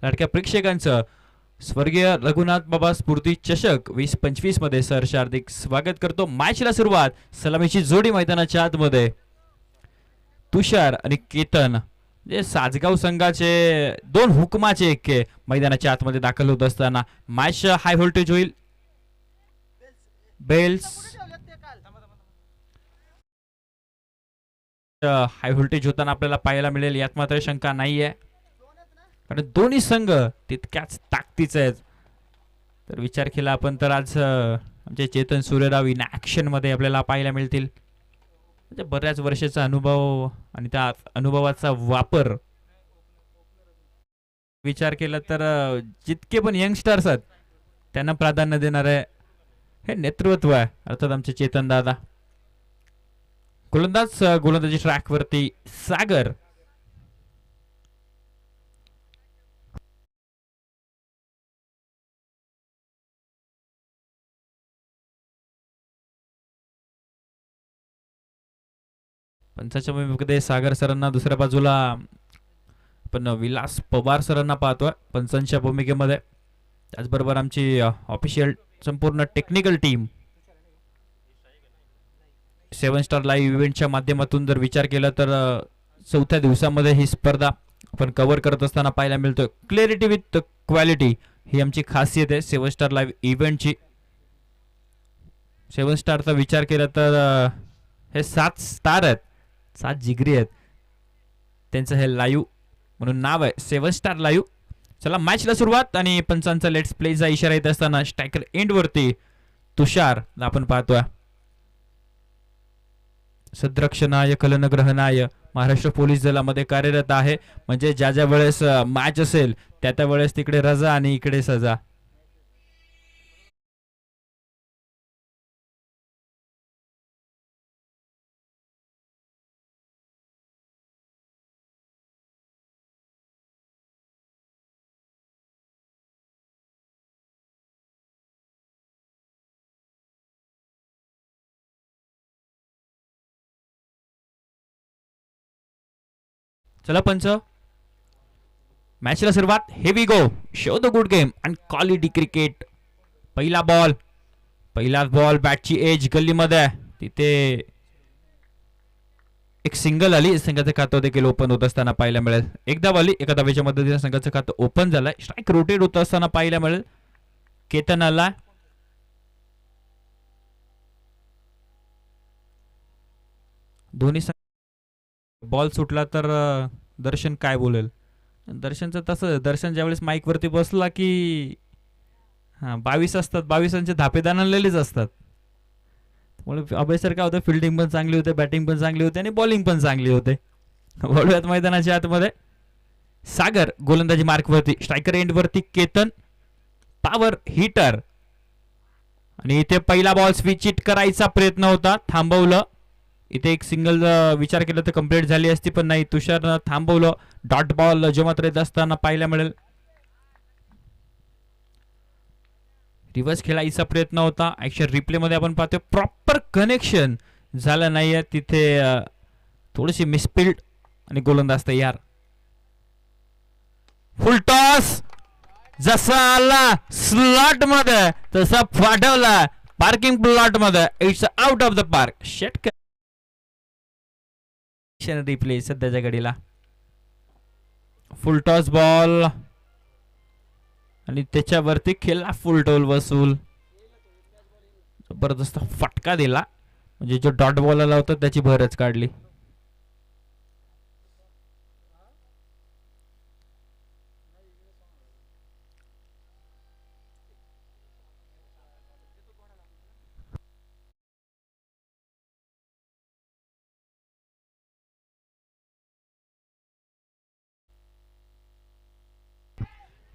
लाडक्या प्रेक्षकांचं स्वर्गीय रघुनाथ बाबा स्फूर्ती चषक 2025 मध्ये सहर्ष हार्दिक स्वागत करतो. मॅचला सुरुवात, सलामीची जोडी मैदानाच्या आतमध्ये. तुषार आणि केतन जे साजगाव संघाचे दोन हुकमाचे एक्के मैदानाच्या आतमध्ये दाखल होत असताना मॅच हाय व्होल्टेज होईल. बेल्स हाय व्होल्टेज होताना आपल्याला पाहायला मिळेल, यात मात्र शंका नाहीये, कारण दोन्ही संघ तितक्याच ताकदीचे आहेत. तर विचार केला आपण तर आज आमचे चेतन सूर्यराव इन ऍक्शन मध्ये आपल्याला पाहायला मिळतील. म्हणजे बऱ्याच वर्षाचा अनुभव आणि त्या अनुभवाचा वापर विचार केला तर जितके पण यंगस्टर्स आहेत त्यांना प्राधान्य देणार आहे हे नेतृत्व आहे अर्थात आमचे चेतन दादा. गोलंदाजी ट्रॅक वरती सागर. पंचाच्या भूमिकेमध्ये सागर सरांना, दुसऱ्या बाजूला पण विलास पवार सरांना पाहतोय पंचांच्या भूमिकेमध्ये. त्याचबरोबर आमची ऑफिशियल संपूर्ण टेक्निकल टीम 7 स्टार लाईव्ह इव्हेंटच्या माध्यमातून जर विचार केला तर चौथ्या दिवसामध्ये ही स्पर्धा आपण कव्हर करत असताना पाहायला मिळतोय. क्लॅरिटी विथ क्वालिटी ही आमची खासियत आहे 7 स्टार लाईव्ह इव्हेंटची. 7 स्टारचा विचार केला तर हे 7 स्टार आहेत, 7 जिगरी आहेत, त्यांचं हे लाईव्ह म्हणून नाव आहे 7 स्टार लाईव्ह. चला मॅचला सुरुवात आणि पंचांचा लेट्स प्लेचा इशारा येत असताना स्ट्रायकर एंड वरती तुषार आपण पाहतोय. सद्रक्षणाय कलनग्रहणाय महाराष्ट्र पोलीस दलामध्ये कार्यरत आहे. म्हणजे ज्या ज्या वेळेस मॅच असेल त्या त्या वेळेस तिकडे रजा आणि इकडे सजा. चला पंच, मॅचला सुरुवात. Heavy go, show the good game and quality cricket. पहिला बॉल, पहिलाच बॉल, बॅटची एज गल्लीमध्ये, तिथे एक सिंगल आली. संघाचं खातं देखील ओपन होत असताना पाहायला मिळेल. एकदा आली, एका धावेच्या मदतीने संघाचं खातं ओपन झालंय. स्ट्राईक रोटेट होत असताना पाहायला मिळेल. केतन आला. दोन्ही बॉल सुटला तर दर्शन काय बोलेल. दर्शनचं तसं, दर्शन ज्यावेळेस माईक वरती बसला की 22 असतात, 22 धापेदान आणलेलेच असतात. त्यामुळे अभय सर काय होतं, फिल्डिंग पण चांगली होते, बॅटिंग पण चांगली होते आणि बॉलिंग पण चांगली होते. वळूयात मैदानाच्या आतमध्ये. सागर गोलंदाजी मार्क वरती, स्ट्रायकर एंड वरती केतन, पॉवर हिटर. आणि इथे पहिला बॉल स्विच इट करायचा प्रयत्न होता, थांबवलं. इथे एक सिंगल विचार केला तर कंप्लीट झाली असती, पण नाही, तुषारनं थांबवलं. डॉट बॉल जो मात्र येत असताना पाहायला मिळेल. रिव्हर्स खेळायचा प्रयत्न होता. ऍक्शन रिप्ले मध्ये आपण पाहतोय प्रॉपर कनेक्शन झालं नाहीये, तिथे थोडीशी मिसफिल्ड आणि गोलंदाज तयार. फुल टॉस जसा आला स्लॉट मध्ये तसा फाटवला पार्किंग प्लॉट मध्ये. It's out of the park. षटक रिप्ले सध्याच्या घडीला. फुल टॉस बॉल आणि त्याच्यावरती खेळला फुल टोल वसूल. जबरदस्त फटका दिला, म्हणजे जो डॉट बॉल आला होता त्याची भरच काढली.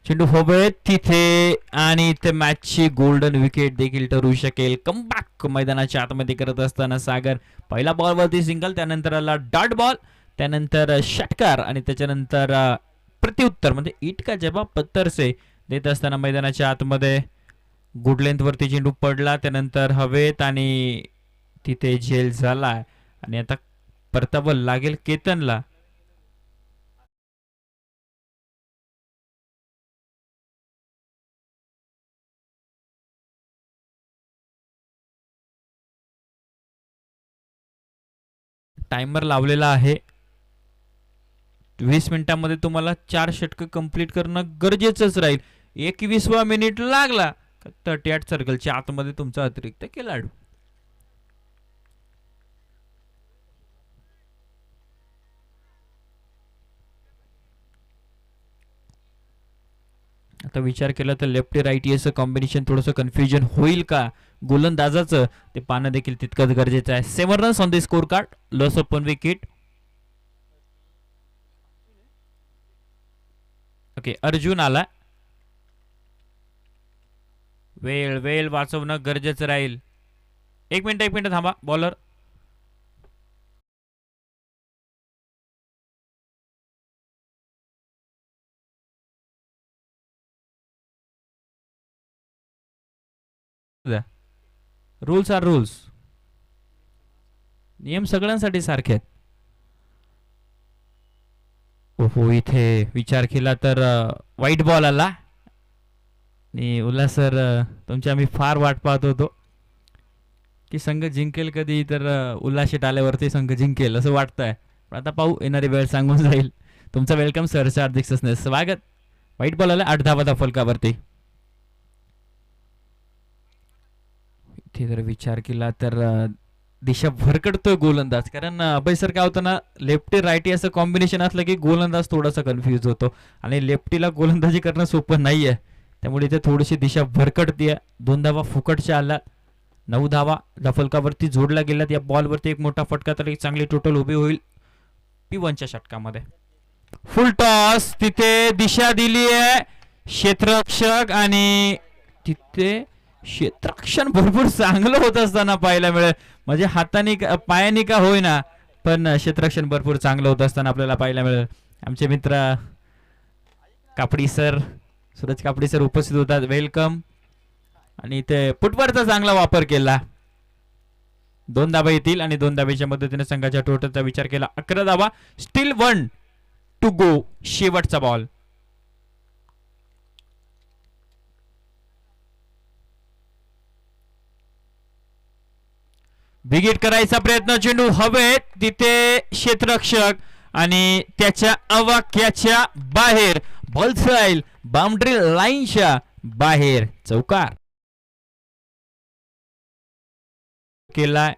चेंडू हवेत तिथे आणि इथे मॅचची गोल्डन विकेट देखील ठरू शकेल. कमबॅक मैदानाच्या आतमध्ये करत असताना सागर पहिला बॉलवरती सिंगल, त्यानंतर आला डॉट बॉल, त्यानंतर षटकार आणि त्याच्यानंतर प्रत्युत्तर म्हणजे इटका जवाब पत्तर से देत असताना मैदानाच्या आतमध्ये गुड लेंथ वरती चेंडू पडला, त्यानंतर हवेत आणि तिथे झेल झाला आणि आता परतावं लागेल केतनला. टायमर लावलेला आहे. 20 मिनिटांमध्ये तुम्हाला 4 षटकं कंप्लीट करणं गरजेचंच राहील. 21वा मिनिट लागला 38 सर्कलच्या आतमध्ये तुमचा अतिरिक्त खेळाडू. आता विचार केला तर लेफ्टी राईटी असं कॉम्बिनेशन थोडंसं कन्फ्युजन होईल का गोलंदाजाचं, ते पाहणं देखील तितकंच गरजेचं आहे. 7 runs on the score card, loss of 1 wicket. Okay, Arjun आला. वेळ वेळ वाचवणं गरजेचं राहील. एक मिनिट थांबा. Bowler rules are rules. नियम सगळ्यांसाठी सारखे आहेत. ओहो, इथे विचार केला तर व्हाईट बॉल आला. आणि उल्हास सर, तुमची आम्ही फार वाट पाहत होतो की संघ जिंकेल कधी, तर उल्हास शेट आल्यावरती संघ जिंकेल असं वाटतंय. पण आता पाहू, येणारी वेळ सांगून जाईल. तुमचं वेलकम सर, हार्दिक स्वागत. व्हाईट बॉल आला 8 धावा फलकावरती. इथे जर विचार केला तर दिशा भरकडतोय गोलंदाज, कारण अभय सर काय होतं ना, लेफ्टी राईटी असं कॉम्बिनेशन असलं की गोलंदाज थोडासा कन्फ्यूज होतो आणि लेफ्टीला गोलंदाजी करणं सोपं नाहीये. त्यामुळे इथे थोडीशी दिशा भरकटतीये. 2 धावा फुकटच्या आल्या. 9 धावा फलकावरती जोडल्या गेल्यात. या बॉलवरती एक मोठा फटका तर एक चांगली टोटल उभी होईल P1च्या षटकामध्ये. फुल टॉस, तिथे दिशा दिली आहे क्षेत्ररक्षक, आणि तिथे क्षेत्ररक्षण भरपूर चांगलं होत असताना पाहायला मिळेल. म्हणजे हाताने पायाने का होईना, पण क्षेत्ररक्षण भरपूर चांगलं होत असताना आपल्याला पाहायला मिळेल. आमचे मित्र कापडी सर, सूरज कापडी सर उपस्थित होतात. वेलकम. आणि इथे फुटवरचा चांगला वापर केला. 2 धाबा येतील आणि 2 धाब्याच्या मदतीने संघाच्या टोटलचा विचार केला. 11 धाबा. स्टील 1 टू गो. शेवटचा बॉल. बिगिट करायचा प्रयत्न, चेंडू हवेत, तिथे क्षेत्ररक्षक आणि त्याच्या अवाक्याच्या बाहेर. बॉल जाईल बाउंड्री लाईनच्या बाहेर. चौकार केलाय.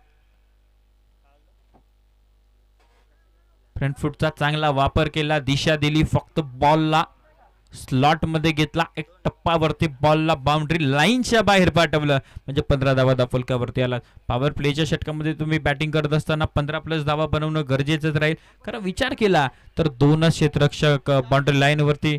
फ्रंट फुटचा चांगला वापर केला. दिशा दिली फक्त बॉलला. स्लॉट मध्ये घेतला. एक टप्पावरती बॉलला बाउंड्री लाईनच्या बाहेर पाठवलं. म्हणजे 15 धावा फलकावरती आला. पॉवर प्लेच्या षटकामध्ये तुम्ही बॅटिंग करत असताना 15+ धावा बनवणं गरजेचंच राहील. कारण विचार केला तर 2 क्षेत्ररक्षक बाउंड्री लाईन वरती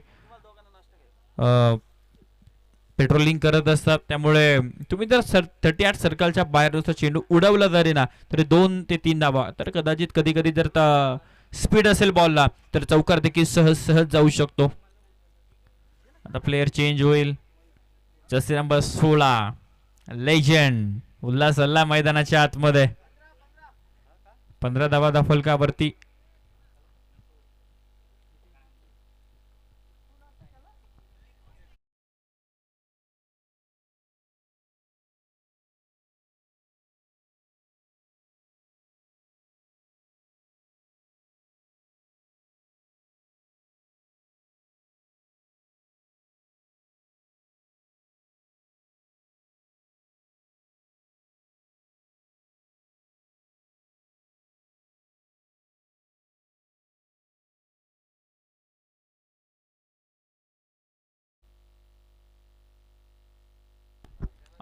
पेट्रोलिंग करत असतात. त्यामुळे तुम्ही जर 38 सर्कलच्या बाहेर नुसतं चेंडू उडवला जरी ना, तरी 2 ते 3 धावा, तर कदाचित कधी कधी जर स्पीड असेल बॉलला तर चौकार देखील सहज जाऊ शकतो. आता प्लेयर चेंज होईल. जर्सी नंबर 16 लेजंड उल्हास अल्ला मैदानाच्या आतमध्ये. 15 धावा फलकावरती.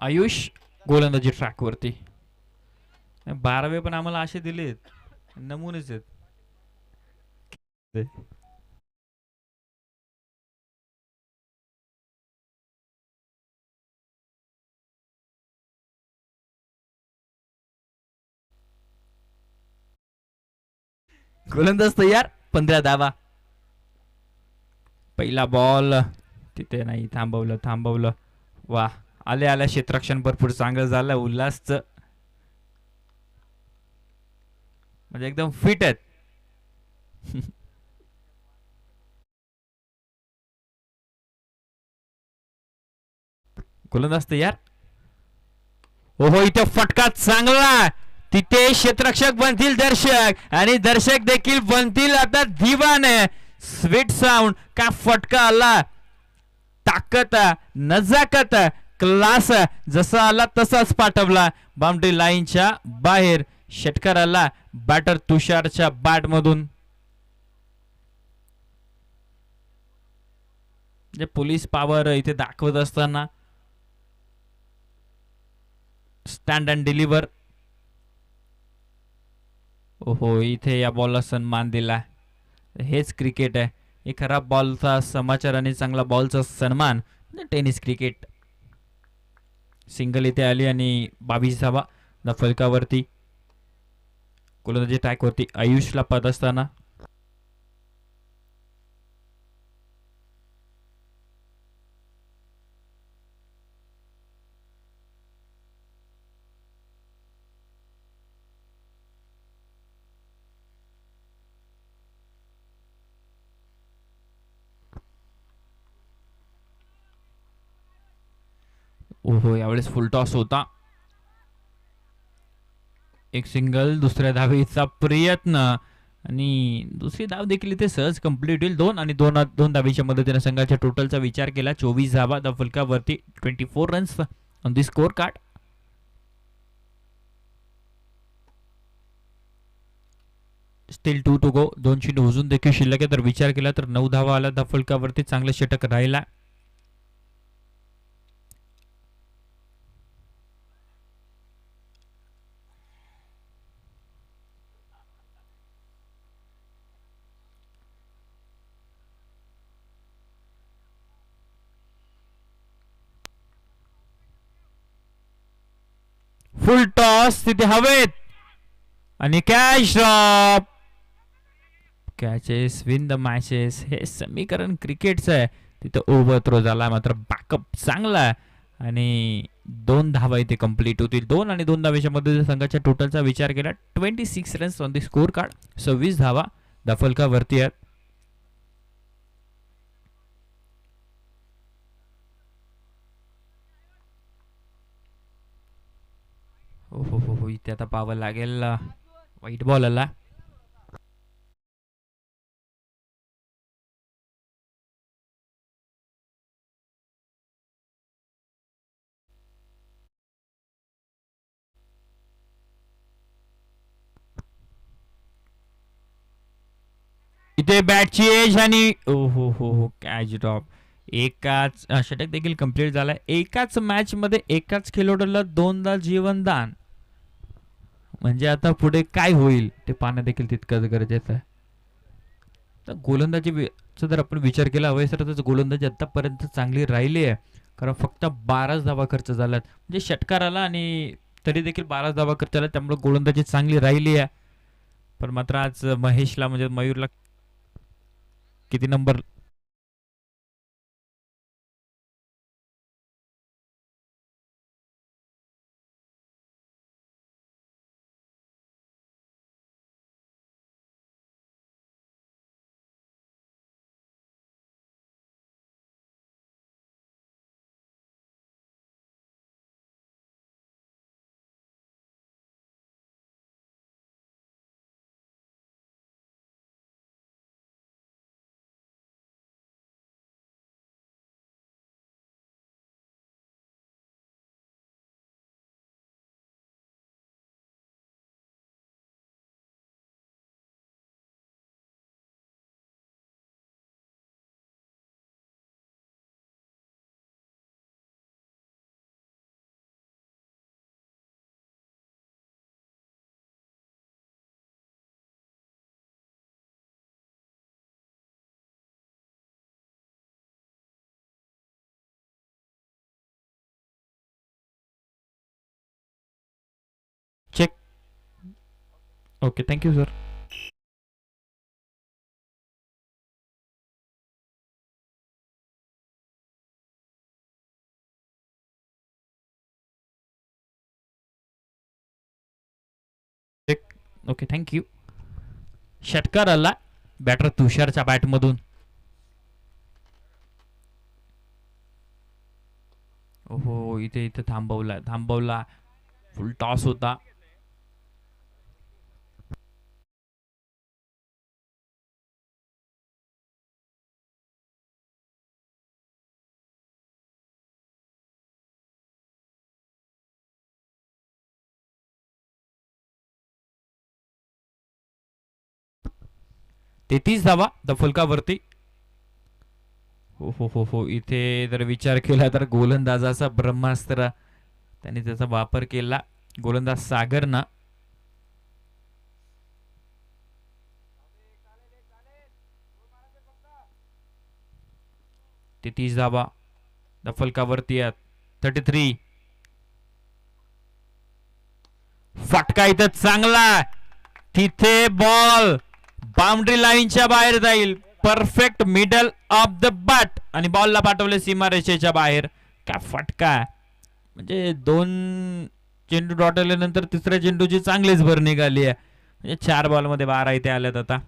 आयुष गोलंदाजी ट्रॅक वरती. 12वे पण आम्हाला असे दिलेत, नमुनेच आहेत. गोलंदाज तयार. 15 धावा. पहिला बॉल तिथे नाही, थांबवलं. वा, आल्या क्षेत्ररक्षण भरपूर चांगलं झालं उल्हासचं. म्हणजे एकदम फिट आहेत. गोलंदाज तयार. ओहो, इथे फटका चांगला. तिथे क्षेत्ररक्षक बनतील दर्शक आणि दर्शक देखील बनतील आता दिवाने. स्वीट साऊंड का फटका आला, ताकद, नजाकत, क्लास जसा आला तसाच पाठवला बाउंड्री लाईनच्या बाहेर. षटकाराला बॅटर तुषारच्या बॅट मधून. जे पोलीस पॉवर इथे दाखवत असताना स्टँड अँड डिलिव्हर. ओहो, इथे या बॉलला सन्मान दिला. हेच क्रिकेट आहे. एक खराब बॉलचा समाचार आणि चांगला बॉलचा सन्मान. Tennis cricket. सिंगल इथे आली आणि 22 धावा फलकावरती. गोलंदाजी ट्रॅक वरती आयुषला पद असताना ओहो, यावेळेस फुल टॉस होता. एक सिंगल, दुसऱ्या धावेचा प्रयत्न आणि दुसरी धाव देखील इथे सहज कंप्लीट होईल. दोन धावेच्या मदतीने संघाच्या टोटलचा विचार केला. 24 धावा द फलकावरती. 24 runs on the scorecard. Still 2 to go. 2 चेंडू अजून देखील शिल्लक आहे. तर विचार केला तर 9 धावा आला द फलकावरती. चांगलं षटक राहिला. फुल टॉस तिथे हवेत आणि catch drop. Catches win the matches. हे समीकरण क्रिकेटचं आहे. तिथे ओव्हर थ्रो झाला मात्र बॅकअप चांगला आहे आणि 2 धावा इथे कंप्लीट होतील. 2 आणि 2 धावेच्या मध्ये संघाच्या टोटलचा विचार केला. 26 runs on the score card. 26 धावा दफलकावरती आहेत. हो हो हो हो, इथे आता पाहावं लागेल. वाईट बॉल आला. इथे बॅटची एज आणि हो हो हो कॅच ड्रॉप. एकाच षटक देखील कंप्लीट झालाय. एकाच मॅच मध्ये एकाच खेळाडूला 2दा जीवनदान. म्हणजे आता पुढे काय होईल ते पाहणं देखील तितकंच गरजेचं आहे. तर गोलंदाजीचा जर आपण विचार केला हवंय सर तर गोलंदाजी आतापर्यंत चांगली राहिली आहे. कारण फक्त 12 धावा खर्च झाल्यात. म्हणजे षटकार आला आणि तरी देखील 12 धावा खर्च झाला. त्यामुळे गोलंदाजी चांगली राहिली आहे. पण मात्र आज महेशला म्हणजे मयूरला किती number check. Okay thank you sir. Check. Okay thank you. षटकार आला बॅटर तुषारच्या बॅटमधून. हो इथे इथे थांबवला. फुल टॉस होता. 33 धावा द फलकावरती. हो हो हो हो, इथे जर विचार केला तर गोलंदाजाचा ब्रह्मास्त्र त्यांनी त्याचा वापर केला. गोलंदाज सागरना 33 धावा द फलकावरती आहेत. 33. फटका इथं चांगला, तिथे बॉल बाउंड्री लाईनच्या बाहेर जाईल. Perfect middle of the bat आणि बॉलला पाठवले सीमारेषेच्या बाहेर. काय फटका, म्हणजे 2 चेंडू डॉट आल्यानंतर तिसऱ्या चेंडूची चांगलीच भर निघाली आहे. म्हणजे 4 बॉलमध्ये 12 इथे आल्यात. आता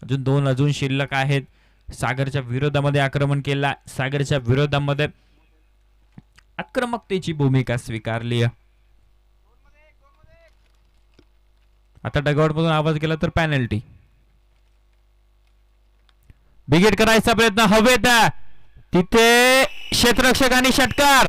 अजून 2 शिल्लक आहेत. सागरच्या विरोधामध्ये आक्रमण केला, सागरच्या विरोधामध्ये आक्रमकतेची भूमिका स्वीकारली आहे. आता डगआउट मधून आवाज गेला तर पॅनल्टी. बिगेट करायचा प्रयत्न हवेत, तिथे क्षेत्ररक्षक आणि षटकार.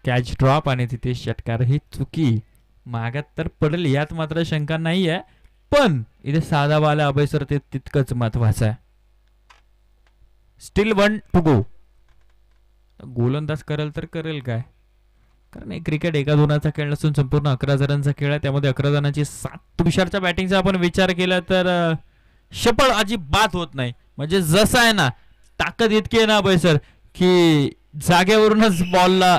कॅच ड्रॉप आणि तिथे षटकार. ही चुकी मागात तर पडेल यात मात्र शंका नाहीये, पण इथे साधा बाला अभय सर ते तितकंच महत्वाचं आहे. Still 1 to go. गोलंदाज करेल तर करेल काय, कारण हे क्रिकेट 1-2चा खेळ नसून संपूर्ण 11 जणांचा खेळ आहे. त्यामध्ये 11 जणांची 7. तुषारच्या बॅटिंगचा आपण विचार केला तर शपळ अजिबात होत नाही. म्हणजे जसं आहे ना, ताकद इतकी आहे ना अभय सर की जागेवरूनच बॉलला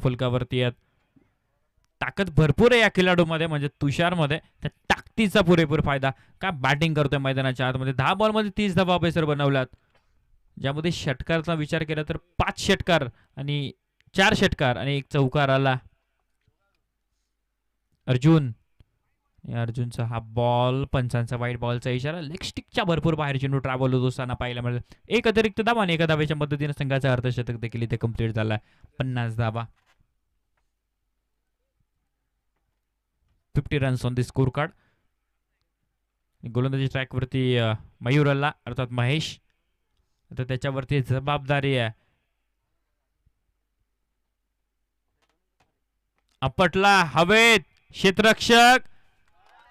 फुलकावरती आहेत. ताकद भरपूर आहे या खेळाडूमध्ये, म्हणजे तुषारमध्ये. त्या ताकदीचा पुरेपूर फायदा. काय बॅटिंग करतोय मैदानाच्या आतमध्ये. 10 बॉलमध्ये 30 धावा अभयसर बनवल्यात, ज्यामध्ये षटकारचा विचार केला तर 5 षटकार आणि 4 षटकार आणि 1 चौकार आला. अर्जुनचा हा बॉल, पंचांचा वाईट बॉलचा इशारा. लेग स्टिकच्या भरपूर बाहेर चेंडू ट्रॅव्हल होत असताना पाहायला मिळेल. 1 अतिरिक्त धावा आणि 1 धावेच्या मदतीने संघाचा अर्धशतक देखील इथे कंप्लीट झाला. 50 धावा. 50 runs on the score card. गोलंदाजी ट्रॅकवरती मयूर अल्ला अर्थात महेश. आता त्याच्यावरती जबाबदारी आहे. आपटला हवेत क्षेत्ररक्षक,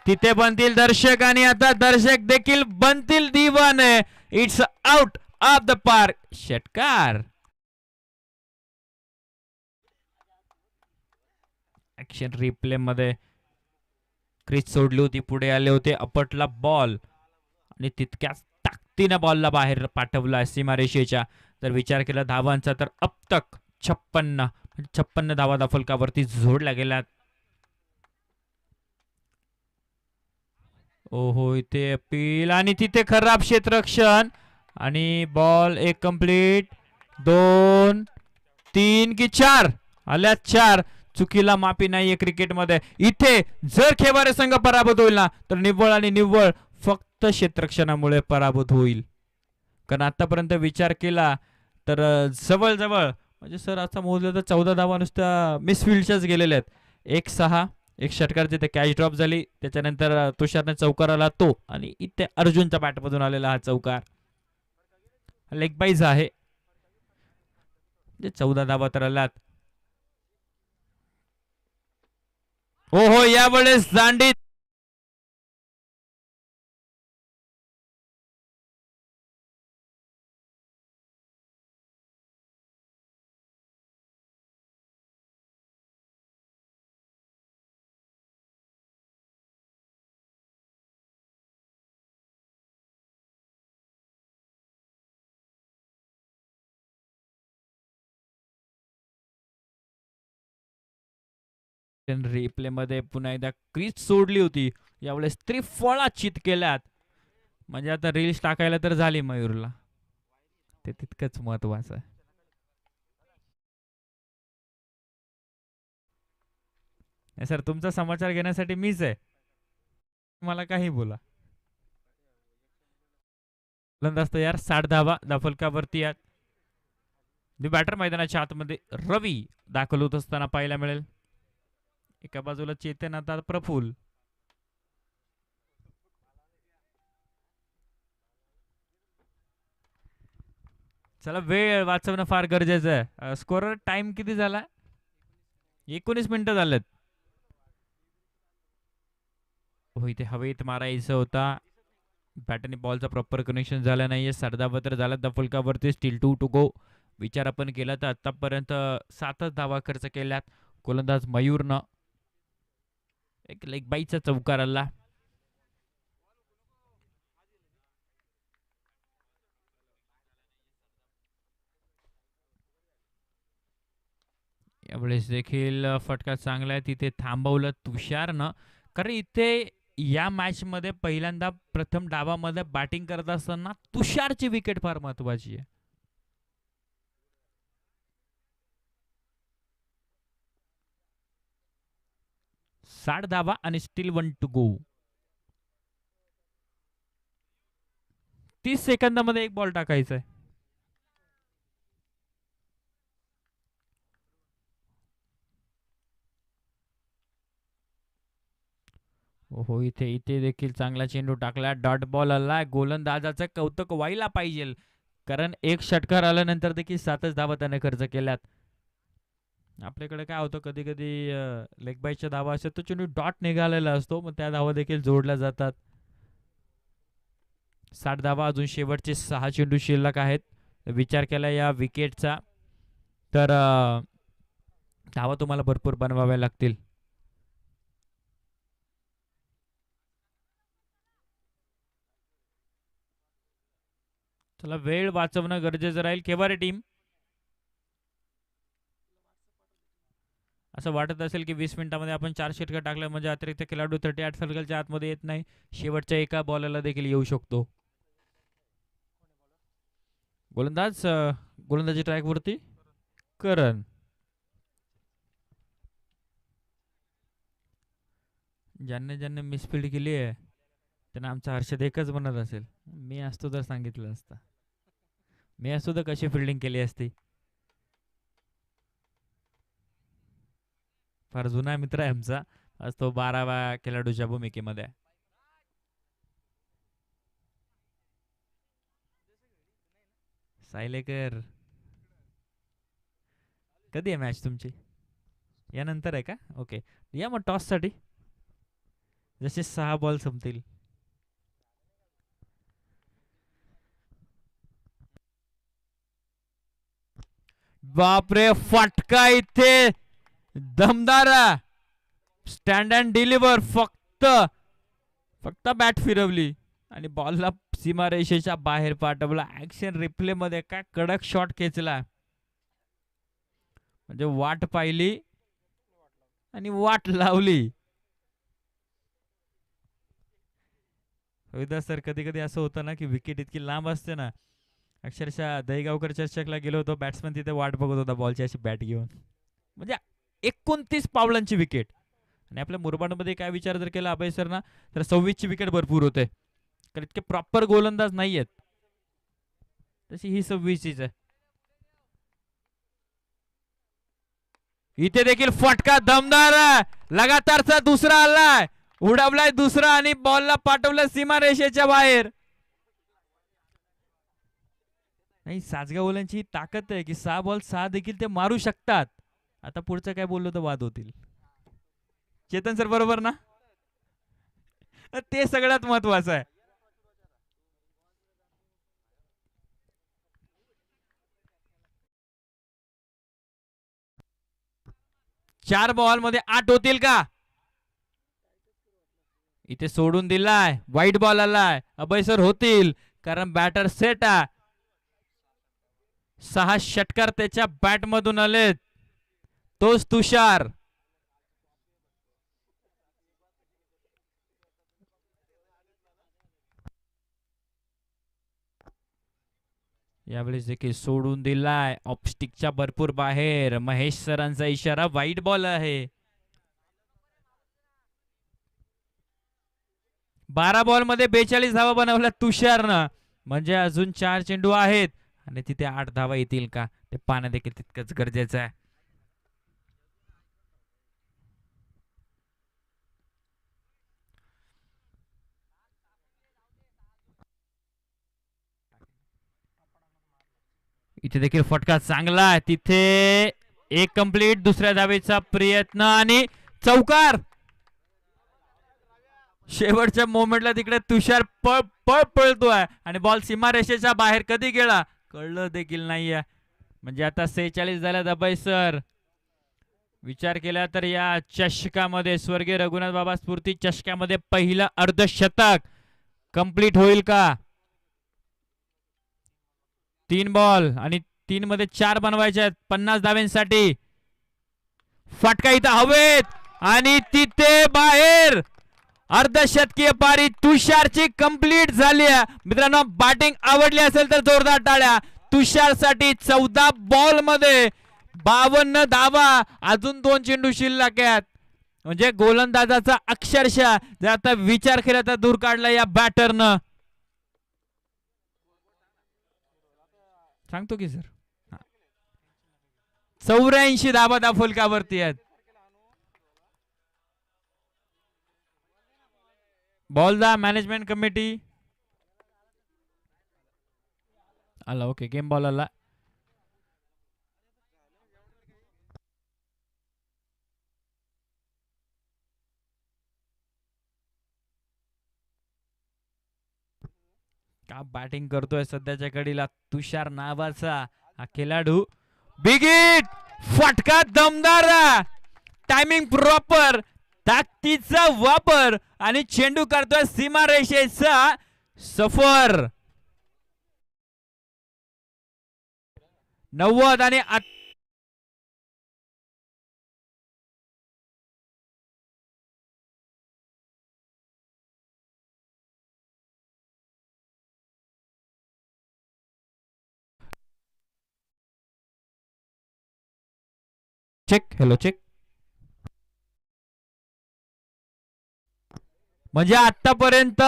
तिथे बनतील दर्शक आणि आता दर्शक देखील बनतील दिवाने. It's out of the park. षटकार. ऍक्शन रिप्ले मध्ये क्रीज सोडली होती, पुढे आले होते. आपटला बॉल आणि तितक्याच ताकदीने बॉलला बाहेर पाठवला सीमारेषेच्या. जर विचार केला धावांचा तर अब तक 56 धावा फलकावरती जोडल्या गेल्यात. ओहो, इथे अपील आणि तिथे खराब क्षेत्ररक्षण आणि बॉल एक कंप्लीट. 2 3 की 4 आल्या. 4 चुकीला माफी नाहीये क्रिकेटमध्ये. इथे जर खेवारे संघ पराभूत होईल ना, तर निव्वळ आणि निव्वळ फक्त क्षेत्ररक्षणामुळे पराभूत होईल. कारण आतापर्यंत विचार केला तर जवळजवळ, म्हणजे सर आता मोजलं तर 14 धावा नुसत्या मिसफिल्डच्याच गेलेल्या आहेत. 1-6, 1 षटकार जिथे कॅच ड्रॉप झाली, त्याच्यानंतर तुषारने चौकार आला तो, आणि इथे अर्जुनच्या बॅटमधून आलेला हा चौकार लेग बाईज आहे. 14 धावा तर आल्यात. हो, यावेळेस दांडीत रिप्ले मध्ये पुन्हा एकदा क्रीज सोडली होती. यावेळेस त्रिफळा चित केल्यात. म्हणजे आता रील्स टाकायला तर झाली मयूरला, ते तितकंच महत्वाचं आहे. नाही सर, तुमचा समाचार घेण्यासाठी मीच आहे, मला काही बोला. फलंदाज तयार, 60 धावा धाफलकावरती आहेत. बॅटर मैदानाच्या आतमध्ये रवी दाखल होत असताना पाहायला मिळेल. एका बाजूला चेतन, आता प्रफुल्ल. चला, वेळ वाचवणं फार गरजेचं आहे. स्कोरर टाइम किती झाला? 19 मिनिटं झालेत. हो, इथे हवेत मारायचं होता, बॅटने बॉलचा प्रॉपर कनेक्शन झालं नाहीये. 60 तर झाला दफलकावरती. स्टील 2 टू गो. विचार आपण केला तर आतापर्यंत 7च धावा खर्च केल्यात. गोलंदाज मयूरनं एक लेग बाईचा चौकार आला. यावेळेस देखील फटका चांगला आहे, तिथे थांबवलं तुषारनं. कारण इथे या मॅच मध्ये पहिल्यांदा प्रथम डावामध्ये बॅटिंग करत असताना तुषारची विकेट फार महत्वाची आहे. 60 धावा आणि स्टील 1 टू गो. 30 सेकंदामध्ये एक बॉल टाकायचा आहे. हो, इथे इथे देखील चांगला चेंडू टाकला, डॉट बॉल आला. गोलंदाजाचं कौतुक व्हायला पाहिजे, कारण एक षटकार आल्यानंतर देखील 7च धावा त्याने खर्च केल्यात. आपल्याकडे काय होतं, कधी कधी लेग बायच्या धावा असतात, तो चेंडू डॉट निघालेला असतो, मग त्या धावा देखील जोडल्या जातात. 60 धावा, अजून शेवटचे 6 चेंडू शिल्लक आहेत. विचार केला या विकेटचा तर धावा तुम्हाला भरपूर बनवाव्या लागतील. चला, वेळ वाचवणं गरजेचं राहील. केव्हा रे टीम? असं वाटत असेल की 20 मिनिटांमध्ये आपण 4 षटकार टाकल्या म्हणजे अतिरिक्त खेळाडू 38 सर्कलच्या आतमध्ये येत नाही. शेवटच्या एका बॉलला देखील येऊ शकतो. गोलंदाजी ट्रॅकवरती करण. ज्यांनी ज्यांनी मिसफिल्ड केली आहे त्यांना आमचा हर्षद एकच बनत असेल, मी असतो तर सांगितलं असतं, मी असतो तर कशी फिल्डिंग केली असती. फार जुना मित्र आहे आमचा, आज तो 12व्या खेळाडूच्या भूमिकेमध्ये. सायलेकर, कधी आहे मॅच तुमची? यानंतर आहे का? ओके, या मग टॉस साठी, जसे 6 बॉल संपतील. बापरे, फटका इथे दमदार, स्टँड अँड डिलिव्हर. फक्त बॅट फिरवली आणि बॉलला सीमारेषेच्या बाहेर पाठवला. ऍक्शन रिप्ले मध्ये काय कडक शॉट खेचला, म्हणजे वाट पाहिली आणि वाट लावली. सर, कधी कधी असं होतं ना की विकेट इतकी लांब असते ना, अक्षरशः दहीगावकर चषकला गेलो होतो, बॅट्समन तिथे वाट बघत होता बॉलची अशी बॅट घेऊन. म्हणजे 29 पावलांची विकेट. आणि आपल्या मुरबाडमध्ये काय विचार जर केला अभय सर ना, तर 26ची विकेट भरपूर होते, कारण इतके प्रॉपर गोलंदाज नाहीयेत. तशी ही 26चीच आहे. इथे देखील फटका दमदार, लगातारचा दुसरा आलाय, उडवलाय दुसरा आणि बॉलला पाठवलं सीमारेषेच्या बाहेर. नाही, साजगावल्यांची ताकद आहे की 6 बॉल 6 देखील ते मारू शकतात. आता पुढचं काय बोललो तर वाद होतील. चेतन सर बरोबर ना? ते सगळ्यात महत्वाचं आहे. चार बॉल मध्ये 8 होतील का? इथे सोडून दिलाय, वाईट बॉल आलाय. अभय सर होतील, कारण बॅटर सेट आहे. 6 षटकार त्याच्या बॅट मधून आलेत. तोच तुषार. यावेळेस देखील सोडून दिलाय ऑपस्टिकच्या भरपूर बाहेर. महेश सरांचा इशारा, वाईट बॉल आहे. 12 बॉल मध्ये 42 धावा बनवल्या तुषारनं. म्हणजे अजून 4 चेंडू आहेत आणि तिथे 8 धावा येतील का ते पाहणं देखील तितकंच गरजेचं आहे. इथे देखील फटका चांगला आहे. तिथे एक कंप्लीट. दुसऱ्या धावेचा प्रयत्न आणि चौकार. शेवटच्या मोमेंटला तिकडे तुषार पळ पळ पळतोय आणि बॉल सीमारेषेच्या बाहेर कधी गेला कळलं देखील नाहीये. म्हणजे आता 46 झाल्यात अभय सर. विचार केला तर या चषकामध्ये, स्वर्गीय रघुनाथ बाबा स्फूर्ती चषकामध्ये पहिलं अर्धशतक कंप्लीट होईल का? 3 बॉल आणि 3 मध्ये 4 बनवायचे आहेत 50 धाव्यांसाठी. फटका इथं हवेत आणि तिथे बाहेर. अर्धशतकीय पारी तुषारची कंप्लीट झाली आहे. मित्रांनो, बॅटिंग आवडली असेल तर जोरदार टाळ्या. तुषारसाठी 14 बॉल मध्ये 52 धावा. अजून 2 चेंडू शिल्लक आहेत. म्हणजे गोलंदाजाचा अक्षरशः जर आता विचार केला तर दूर काढला या बॅटरनं. सांगतो की सर, 84 धावा त्या फुलकावरती आहेत. बॉल द मॅनेजमेंट कमिटी आला. ओके, गेम बॉल आला. का बॅटिंग करतोय सध्याच्या घडीला तुषार नावाचा हा खेळाडू. बिग हिट, फटका दमदार, टायमिंग प्रॉपर, ताकदीचा वापर आणि चेंडू करतोय सीमारेषेचा सफर. 90 आणि चेक. Hello check. म्हणजे आतापर्यंत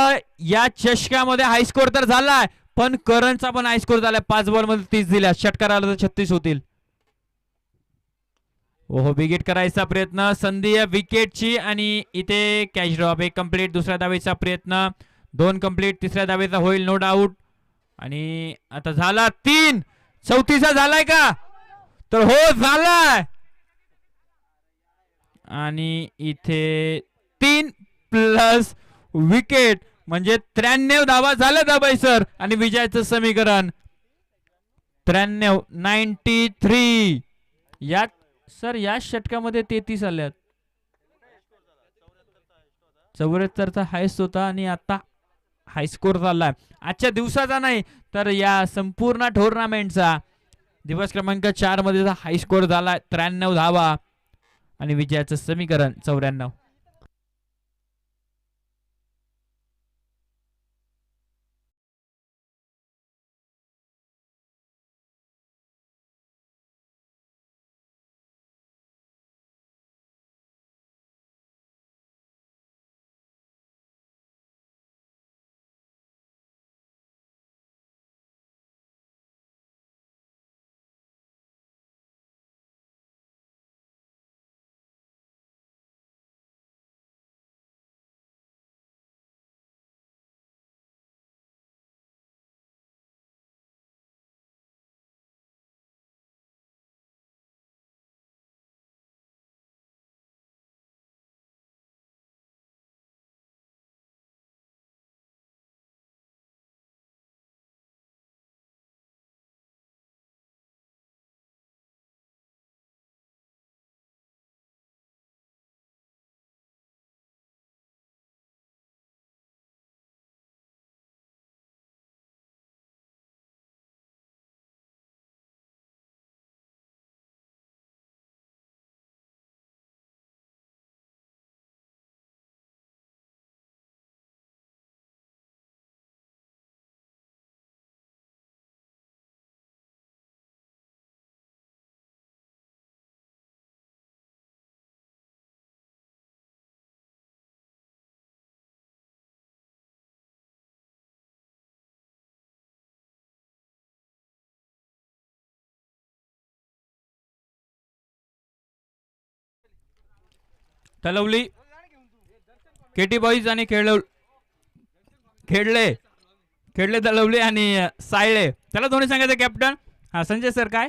या चषकामध्ये हायस्कोर तर झालाय, पण करणचा पण हायस्कोर झालाय. 5 बॉल मध्ये 30 दिल्या. षटकाराला तर 36 होतील. ओहो, विकेट करायचा प्रयत्न, संधी विकेटची आणि इथे कॅच ड्रॉप. एक कंप्लीट. दुसऱ्या धावेचा प्रयत्न, 2 कंप्लीट. तिसऱ्या धावेचा होईल नो डाऊट. आणि आता झाला 3. 34 झालाय का? तर हो, झालाय. आणि इथे 3 प्लस विकेट म्हणजे 93 धावा झाल्या अभय सर. आणि विजयाचं समीकरण 93. यात सर या षटकामध्ये 33 आल्यात. 74चा हायस्ट होता आणि आता हायस्कोर झालाय. आजच्या दिवसाचा नाही तर या संपूर्ण टुर्नामेंटचा दिवस क्रमांक 4 मध्ये हायस्कोर झाला 93 धावा आणि विजयाचं समीकरण 94. तलवली, केटी बॉईज आणि खेळले तलवली आणि सायळे. त्याला दोन्ही सांगायचं कॅप्टन. हा संजय सर काय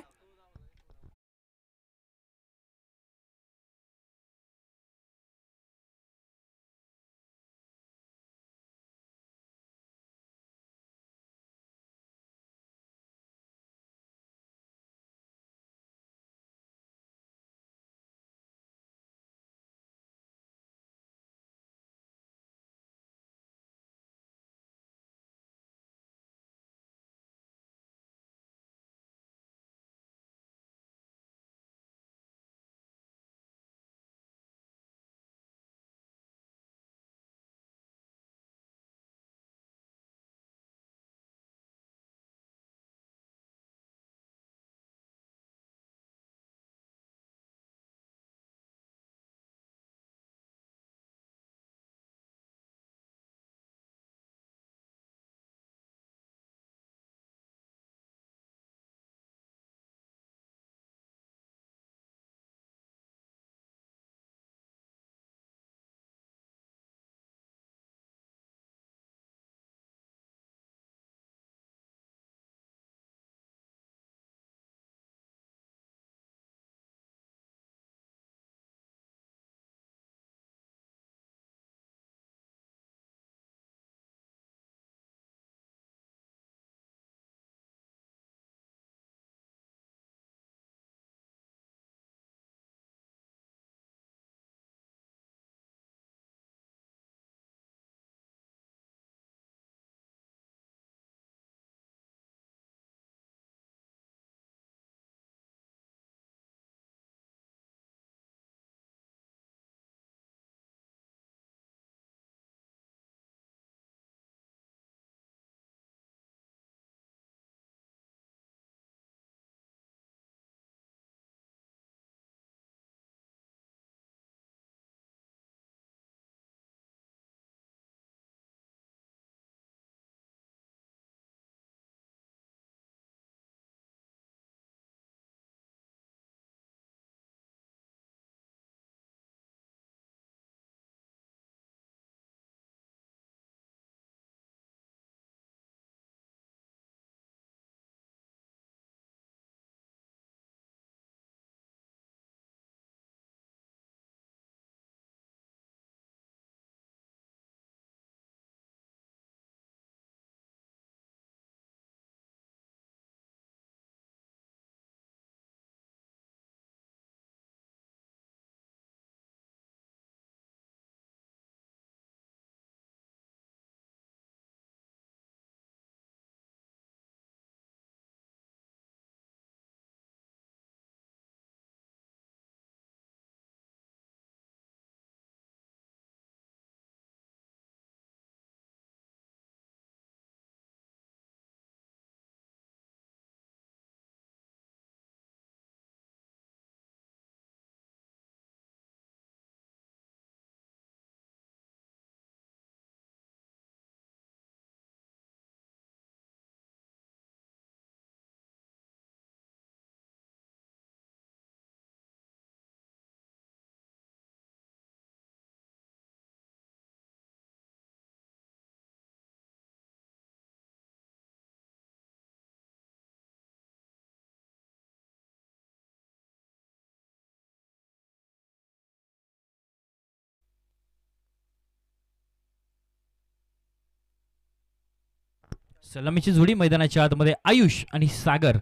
सलामीची जोडी मैदानाच्या आतमध्ये आयुष आणि सागर.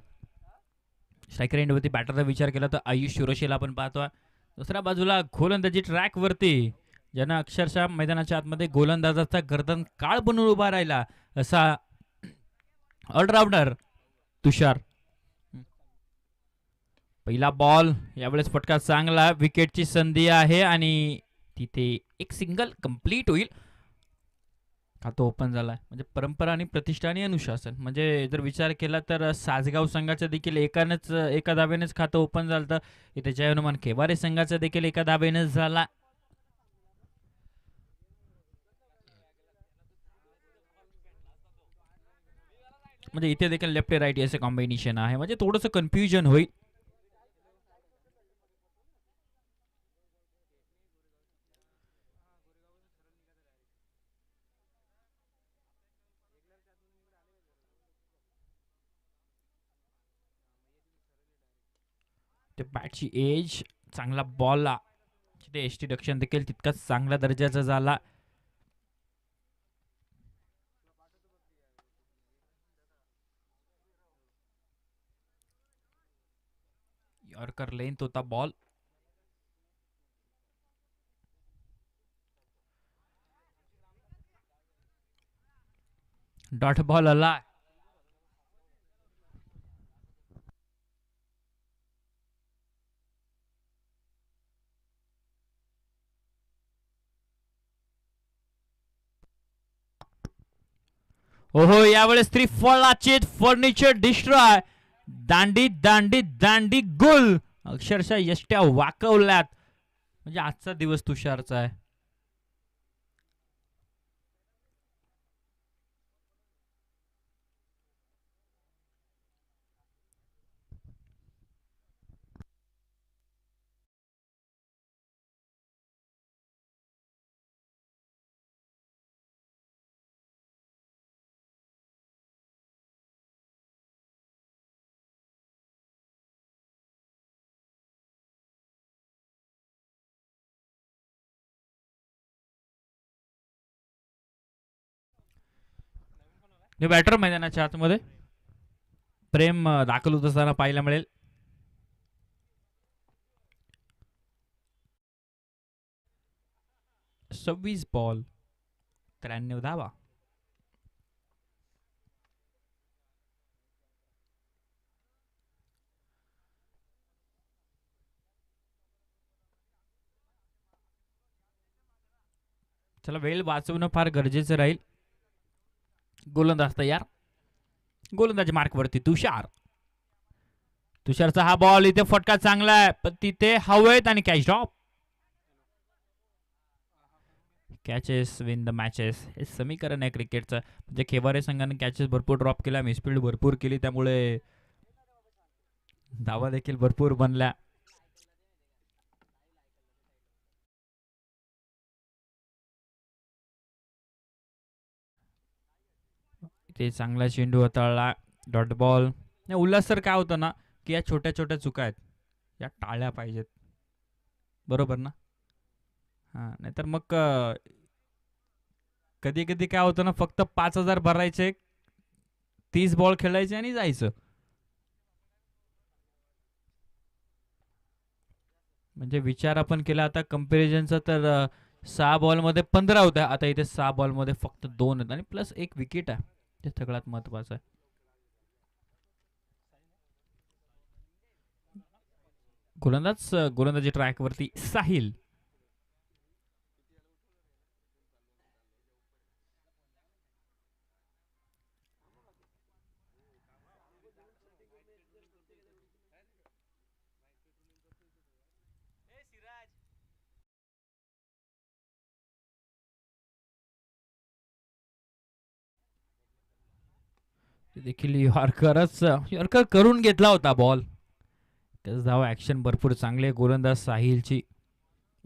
स्ट्रायकर एंडवरती बॅटरचा विचार केला तर आयुष शिरोशीला आपण पाहतोय. दुसऱ्या बाजूला गोलंदाजी ट्रॅक वरती ज्यांना अक्षरशः मैदानाच्या आतमध्ये गोलंदाजाचा गर्दन काळ बनून उभा राहिला असा ऑलराऊंडर तुषार. पहिला बॉल यावेळेस फटका चांगला, विकेटची संधी आहे आणि तिथे एक सिंगल कंप्लीट होईल. खातं ओपन झाला म्हणजे परंपरा आणि प्रतिष्ठा आणि अनुशासन. म्हणजे जर विचार केला तर सासगाव संघाचं देखील एका धाब्यानेच खातं ओपन झालं. इथे जय हनुमान केवारे संघाचं देखील एका धाब्यानेच झाला. म्हणजे इथे देखील लेफ्ट राईट असे कॉम्बिनेशन आहे. म्हणजे थोडंसं कन्फ्युजन होईल. ते बॅटची एज चांगला बॉलला ते एसटी रक्षण देखील तितकाच चांगल्या दर्जाचा झाला. यॉर्कर लेंथ होता बॉल. डॉट बॉल आला. ओहो, यावेळेस त्रिफळाचे फर्निचर डिस्ट्रॉय. दांडी दांडी दांडी गुल. अक्षरशः यष्ट्या वाकवल्यात. म्हणजे आजचा दिवस तुषारचा आहे. बॅटर मैदानाच्या आतमध्ये प्रेम दाखल होत असताना पाहायला मिळेल. सव्वीस बॉल 93 धावा. चला, वेळ वाचवणं फार गरजेचं राहील. गोलंदाज तयार. गोलंदाजी मार्कवरती तुषार. तुषारचा हा बॉल इथे फटका चांगला आहे, पण तिथे हवेत आणि catch drop. Catches win the matches हे समीकरण आहे क्रिकेटचं. म्हणजे खेवारे संघाने कॅचेस भरपूर ड्रॉप केल्या, मिसफिल्ड भरपूर केली, त्यामुळे धावा देखील भरपूर बनल्या. ते चांगला चेंडू हाताळला. Dot ball. उल्हास सर काय होतं ना, की या छोट्या छोट्या चुका आहेत या टाळल्या पाहिजेत. बरोबर ना? हां, नाहीतर मग कधी कधी काय होतं ना, फक्त 5,000 भरायचे, 30 बॉल खेळायचे आणि जायचं. म्हणजे विचार आपण केला आता कंपॅरिझनचा, तर 6 बॉलमध्ये 15 होत्या. आता इथे 6 बॉलमध्ये फक्त 2 आहेत आणि प्लस एक विकेट आहे. ते सगळ्यात महत्वाचं आहे. गोलंदाजी ट्रॅकवरती साहिल. देखील यॉर्कर करून घेतला होता बॉल. त्याच धाव ऍक्शन भरपूर चांगले गोलंदाज साहिलची.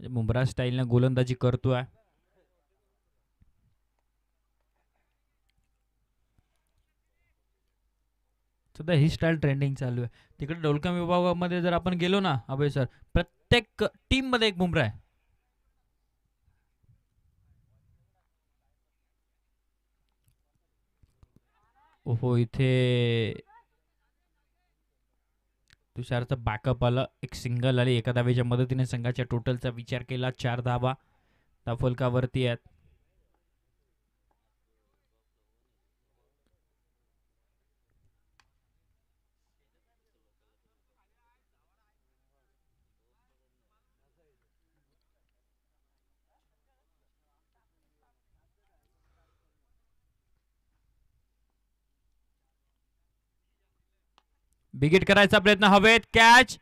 बुमराह स्टाईलने गोलंदाजी करतोय. सध्या ही स्टाईल ट्रेंडिंग चालू आहे. तिकडे डोलकम विभागामध्ये जर आपण गेलो ना अभय सर, प्रत्येक टीम मध्ये एक बुमराह आहे. ओहो, इथे तुषारचं बॅकअप आलं. एक सिंगल आली. एका धावेच्या मदतीने संघाच्या टोटलचा विचार केला. 4 धावा धावफलकावरती आहेत. बिगिट करायचा प्रयत्न हवेत. कॅच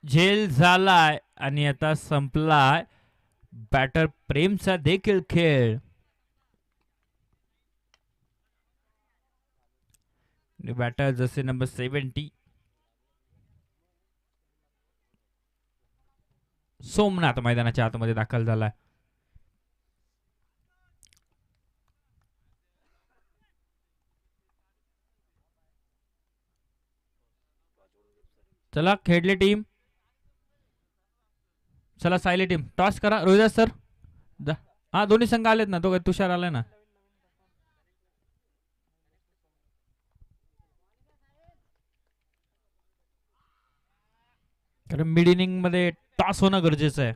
झेल झालाय आणि आता संपलाय बॅटर प्रेमचा देखील खेळ. बॅटर जसे नंबर 70 सोमनाथ मैदानाच्या आतमध्ये दाखल झालाय. चला, खेळली टीम. चला सायली टीम टॉस करा. रोहिदास सर हा दोन्ही संघ आलेत ना. तो काय तुषार आलाय ना. कारण मिड इनिंग मध्ये टॉस होणं गरजेचं आहे.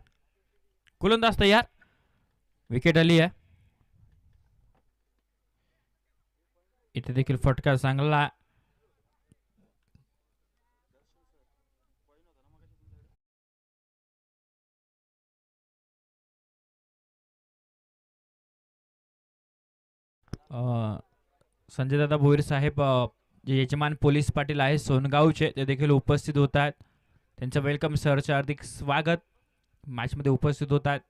गोलंदाज तयार. विकेट आली आहे. इथे देखील फटका चांगला. संजय दादा भोईर साहेब जे यजमान पोलीस पाटील आहेत सोनगावचे ते देखील उपस्थित होत आहेत. त्यांचं वेलकम सरचे हार्दिक स्वागत. मॅच मध्ये उपस्थित होत आहेत.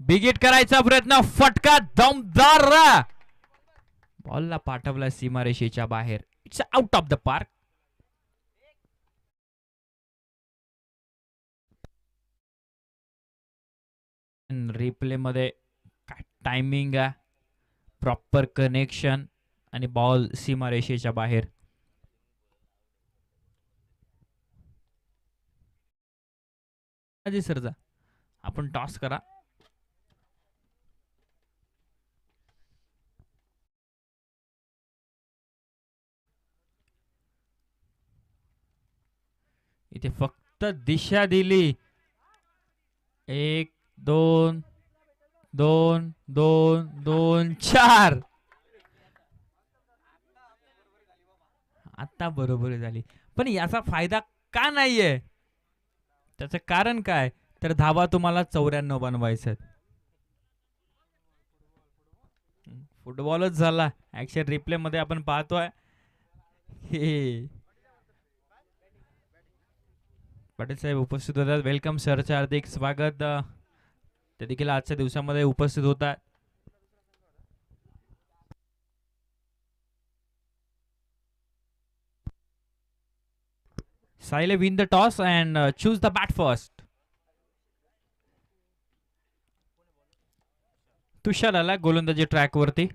बिगिट करायचा प्रयत्न. फटका दमदार. बॉलला पाठवला सीमारेषेच्या बाहेर. It's out of the park. Replay मध्ये काय टायमिंग आहे. प्रॉपर कनेक्शन आणि बॉल सीमारेषेच्या बाहेर. सर जा आपण टॉस करा. इथे फक्त दिशा दिली. 1 2 2 2 2 4. आता बरोबर झाली. पण याचा फायदा का नाहीये. त्याचं कारण काय तर धावा तुम्हाला 94 बनवायचं. फुटबॉलच झाला. ऍक्शन रिप्ले मध्ये आपण पाहतोय. पाटील साहेब उपस्थित होतात. वेलकम सरचे हार्दिक स्वागत. ते देखील आजच्या दिवसामध्ये उपस्थित होतात. सायले win the toss and choose the bat first. Tushar आला गोलंदाजी ट्रॅक वरती.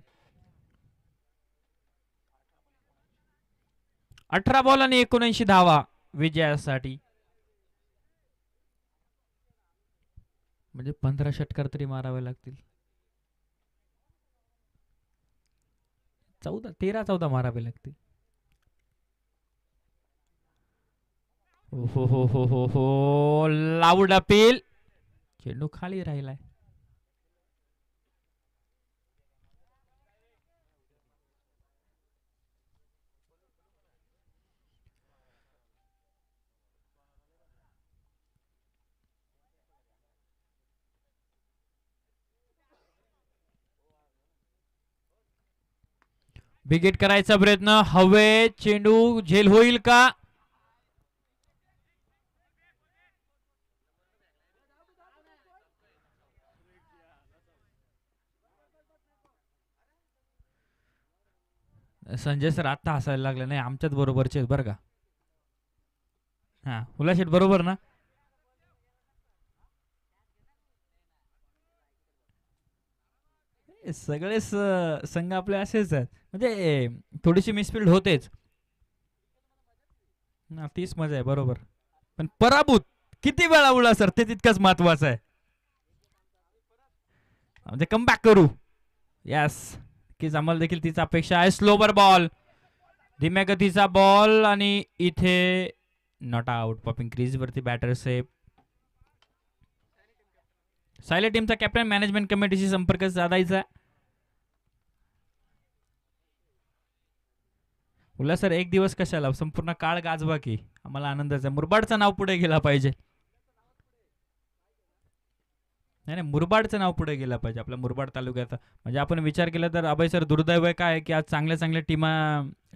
18 बॉल आणि 79 धावा विजयासाठी. म्हणजे 15 षटकार तरी मारावे लागतील. 13-14 मारावे लागतील. हो हो हो हो हो. Loud appeal. चेंडू खाली राहिलाय. बिगिट करायचा प्रयत्न. हवे चेंडू झेल होईल का. संजय सर आता हसायला लागले. नाही आमच्याच बरोबरचे बरं का. हा हुलाशेट बरोबर ना. सगळे संघ आपले असेच आहेत. म्हणजे थोडीशी मिसफिल्ड होतेच. तीच मजा आहे बरोबर. पण पराभूत किती वेळा उडला सर ते तितकंच महत्वाचं आहे. म्हणजे कमबॅक करू. यस की आम्हाला देखील तीच अपेक्षा आहे. Slower ball. धीम्या गतीचा बॉल आणि इथे नॉट आउट. पॉपिंग क्रीज वरती बॅटर सेफ. सायले टीमचा कॅप्टन मॅनेजमेंट कमिटीशी संपर्क साधायचा. बोला सर एक दिवस कशाला संपूर्ण काळ गाजवा की आम्हाला आनंदाचा. मुरबाडचं नाव पुढे गेला पाहिजे. नाही मुरबाडचं नाव पुढे गेलं पाहिजे आपल्या मुरबाड तालुक्याचा. म्हणजे आपण विचार केला तर अभय सर दुर्दैव आहे काय की आज चांगल्या चांगल्या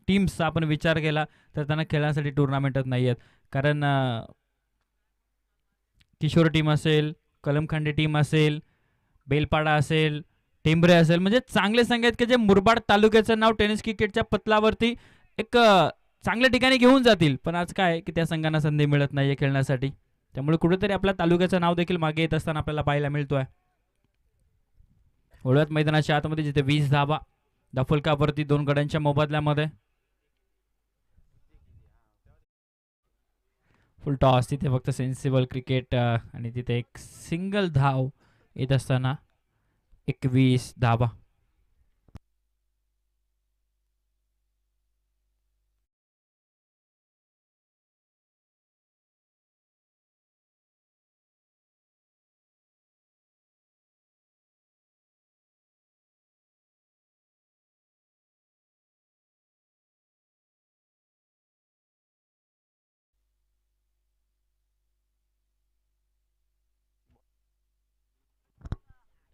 टीम्सचा आपण विचार केला तर त्यांना खेळण्यासाठी टुर्नामेंटच नाही आहेत. कारण किशोर टीम असेल, कलमखांडे टीम असेल, बेलपाडा असेल, टेंबरे असेल, म्हणजे चांगले संघ आहेत की जे मुरबाड तालुक्याचं नाव टेनिस क्रिकेटच्या पतलावरती एक चांगल्या ठिकाणी घेऊन जातील. पण आज काय की त्या संघांना संधी मिळत नाहीये खेळण्यासाठी. त्यामुळे कुठेतरी आपल्या तालुक्याचं नाव देखील मागे येत असताना आपल्याला पाहायला मिळतोय. ओळवत मैदानाच्या आतमध्ये जिथे 20 धाबा दफुलकावरती 2 गड्यांच्या मोबदल्यामध्ये. फुल टॉस. तिथे फक्त सेन्सिबल क्रिकेट आणि तिथे एक सिंगल धाव येत असताना 21 धावा.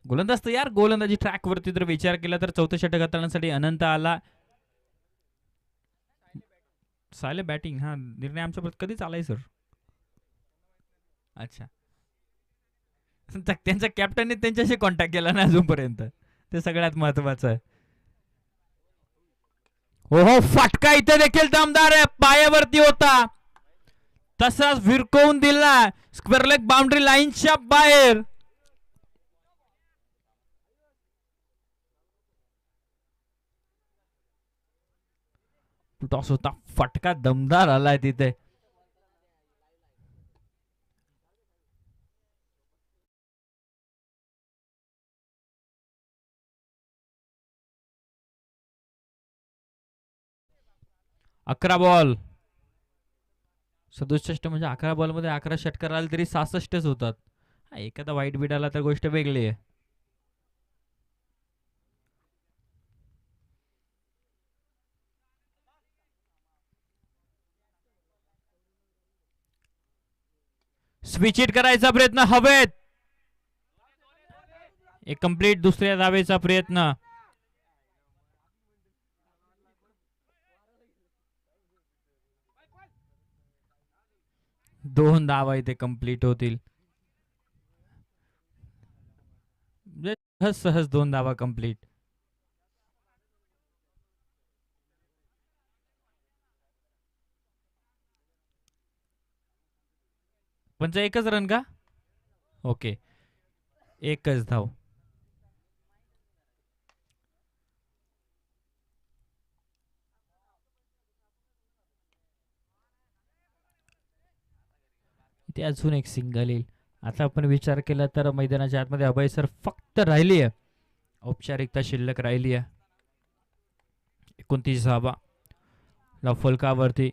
गोलंदाज तर यार गोलंदाजी ट्रॅकवरती जर विचार केला तर चौथं षटक हाताळण्यासाठी अनंत आला. सायले बॅटिंग. हा निर्णय आमच्यापर्यंत कधीच आलाय सर. अच्छा. त्यांच्या कॅप्टनने त्यांच्याशी कॉन्टॅक्ट केला ना अजूनपर्यंत. ते सगळ्यात महत्वाचं आहे. हो हो, फटका इथे देखील दमदार आहे. पायावरती होता तसाच विरकवून दिला स्क्वेअर लेग बाउंड्री लाईनच्या बाहेर. टॉस होता, फटका दमदार आलाय तिथे. अकरा बॉल 67 म्हणजे 11 बॉलमध्ये 11 षटकार आले तरी 66च होतात. एखादा वाईट बीट आला तर गोष्ट वेगळी आहे. स्विच इट करायचा प्रयत्न हवेत. एक कंप्लीट दुसऱ्या धावेचा प्रयत्न. दोन धावा इथे कंप्लीट होतील. सहज सहज 2 धावा कंप्लीट. म्हणजे एकच रन का? ओके, एकच धाव. इथे अजून एक सिंगल येईल. आता आपण विचार केला तर मैदानाच्या आतमध्ये अभय सर फक्त राहिली आहे. औपचारिकता शिल्लक राहिली आहे. 29 धावा फलकावरती.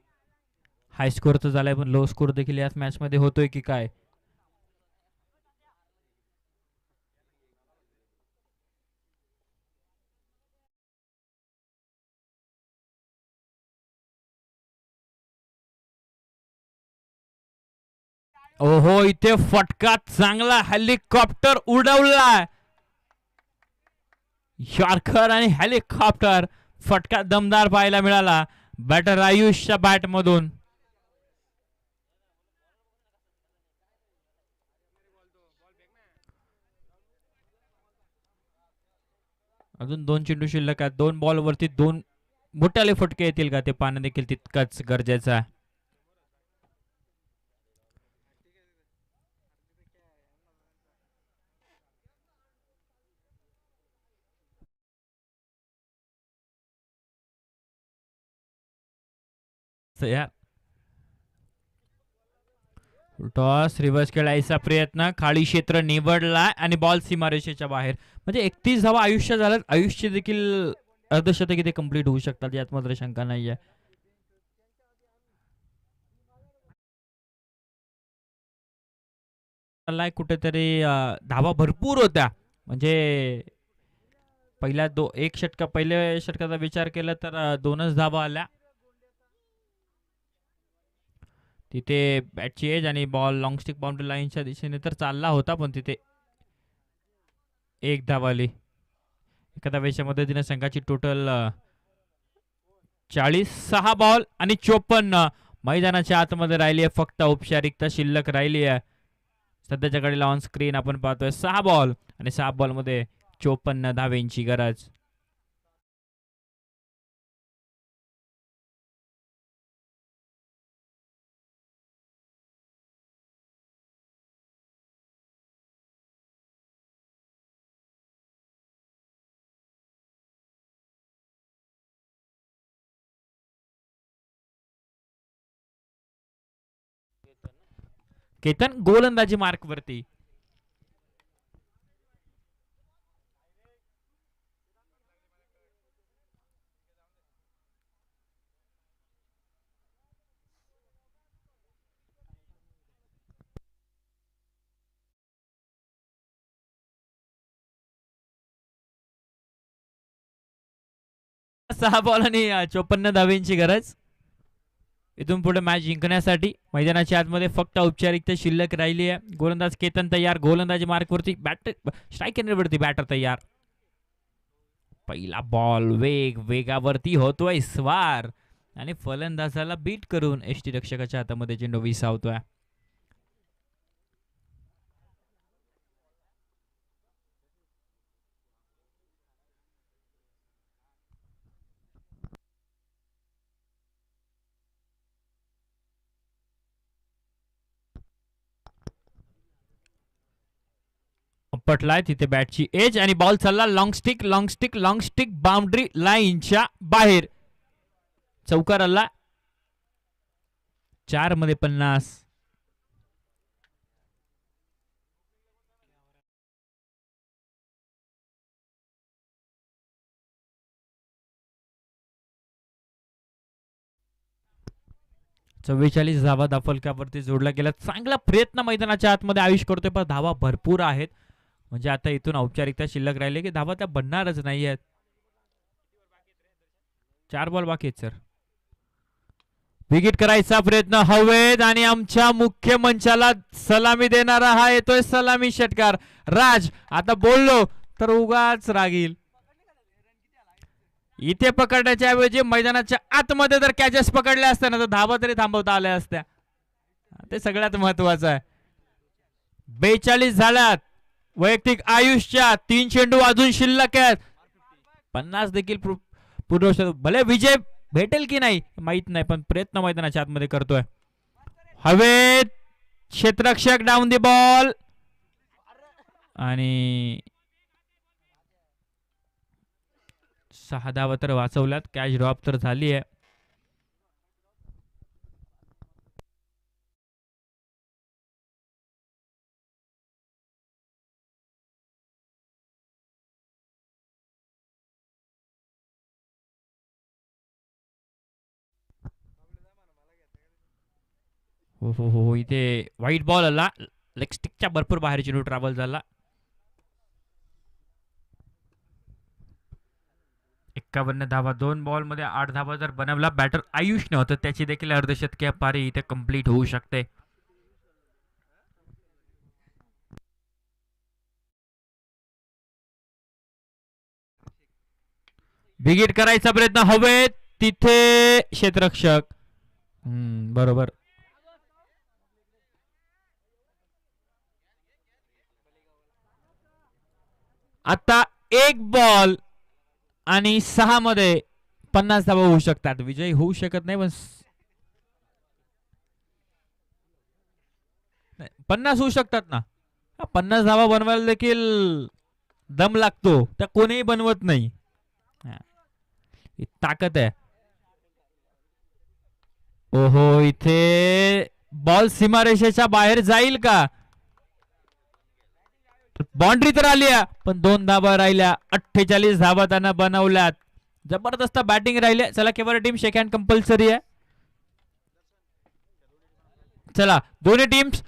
हाय स्कोर तर झालाय पण लो स्कोर देखील याच मॅच मध्ये होतोय की काय? ओहो, इथे फटका चांगला हेलिकॉप्टर उडवला. यॉर्कर आणि हेलिकॉप्टर फटका दमदार पाहायला मिळाला बॅटर आयुषच्या बॅट मधून. अजून 2 चेंडू शिल्लक आहेत. 2 बॉल वरती 2 मोठ्याले फटके येतील का ते पाहणं देखील तितकंच गरजेचं आहे. यार टॉस रिव्हर्स खेळायचा प्रयत्न. खाली क्षेत्र निवडला आणि बॉल सीमारेषेच्या बाहेर. म्हणजे 31 धावा आयुष्य झालं. आयुष्य देखील अर्धशतक इथे कंप्लीट होऊ शकतात यात मात्र शंका नाहीये. कुठेतरी धावा भरपूर होत्या. म्हणजे पहिल्या एक षटका पहिल्या षटकाचा विचार केला तर 2च धावा आल्या. तिथे बॅटची एज आणि बॉल लॉंग स्टिक बाउंड्री लाईनच्या दिशेने तर चालला होता पण तिथे एक धाव आली. एका धावेच्या मदतीने संघाची टोटल 46 बॉल आणि 54 मैदानाच्या आतमध्ये राहिली आहे. फक्त औपचारिकता शिल्लक राहिली आहे. सध्याच्या घडीला ऑन स्क्रीन आपण पाहतोय 6 बॉल आणि 6 बॉल मध्ये 54 धावेंची गरज. केतन गोलंदाजी मार्क वरती. सहा बॉल आणि 54 धावेंची गरज. इथून पुढे मॅच जिंकण्यासाठी मैदानाच्या आतमध्ये फक्त औपचारिकता शिल्लक राहिली आहे. गोलंदाज केतन तयार, गोलंदाजी मार्कवरती, बॅट स्ट्राईक वरती बॅटर तयार. पहिला बॉल वेगावरती होतोय स्वार आणि फलंदाजाला बीट करून यष्टीरक्षकाच्या हातामध्ये चेंडू विसावतोय. पटलाय तिथे बॅटची एज आणि बॉल चालला लॉंग स्टिक बाउंड्री लाईनच्या बाहेर. चौकार आला. 4 मध्ये 50. चव्वेचाळीस धावा फलकावरती जोडला गेला. चांगला प्रयत्न मैदानाच्या आतमध्ये आयुष करतोय पण धावा भरपूर आहेत. म्हणजे आता इथून औपचारिकता शिल्लक राहिले की धावा त्या बनणारच नाही आहेत. 4 बॉल बाकी आहेत सर. विकेट करायचा प्रयत्न हवेत आणि आमच्या मुख्य मंचाला सलामी देणारा हा येतोय सलामी षटकार राज. आता बोललो तर उगाच रागील. इथे पकडण्याच्या ऐवजी मैदानाच्या आतमध्ये जर कॅचेस पकडल्या असत्या ना तर धावा तरी थांबवता आल्या असत्या. ते सगळ्यात महत्वाचं आहे. 42 झाल्यात वैयक्तिक आयुष्यात. 3 चेंडू अजून शिल्लक आहेत. 50 देखील पूर्ण. भले विजय भेटेल की नाही माहित नाही पण प्रयत्न मैदानाच्या आतमध्ये करतोय. हवेत क्षेत्ररक्षक डाऊन दी बॉल आणि 6 धावा तर वाचवल्यात. कॅच ड्रॉप तर झाली आहे. हो इथे व्हाईट बॉल आला. लेग स्टिकच्या भरपूर बाहेर चेंडू ट्रॅव्हल झाला. 51 धावा 2 बॉल मध्ये 8 धावा जर बनवला बॅटर आयुष्य होतं त्याची देखील अर्धशतकीय पारी इथे कंप्लीट होऊ शकते. विकेट करायचा प्रयत्न हवेत तिथे क्षेत्ररक्षक. बरोबर. आता 1 बॉल आणि 6 मध्ये 50 धावा होऊ शकतात. विजय होऊ शकत नाही पण 50 होऊ शकतात ना. 50 धावा बनवायला देखील दम लागतो. त्या कोणीही बनवत नाही. ताकद आहे. ओहो इथे बॉल सीमारेषेच्या बाहेर जाईल का. बाउंड्री तर आली पण 2 धावा राहिल्या. 48 धावा त्यांना बनवल्यात. जबरदस्त बॅटिंग राहिले. चला केवळ टीम शेक हँड कंपल्सरी आहे. चला दोन्ही टीम्स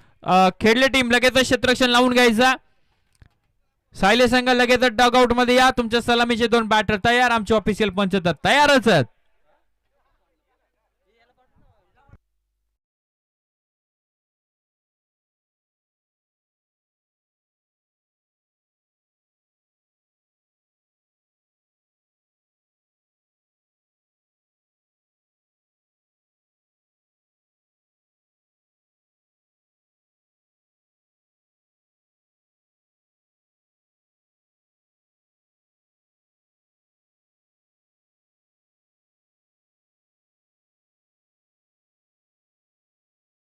खेळले टीम लगेच क्षेत्ररक्षण लावून घ्यायचा. सायले संघ लगेच डगआउट मध्ये या. तुमच्या सलामीचे 2 बॅटर तयार. आमचे ऑफिशियल पंच तयारच आहेत.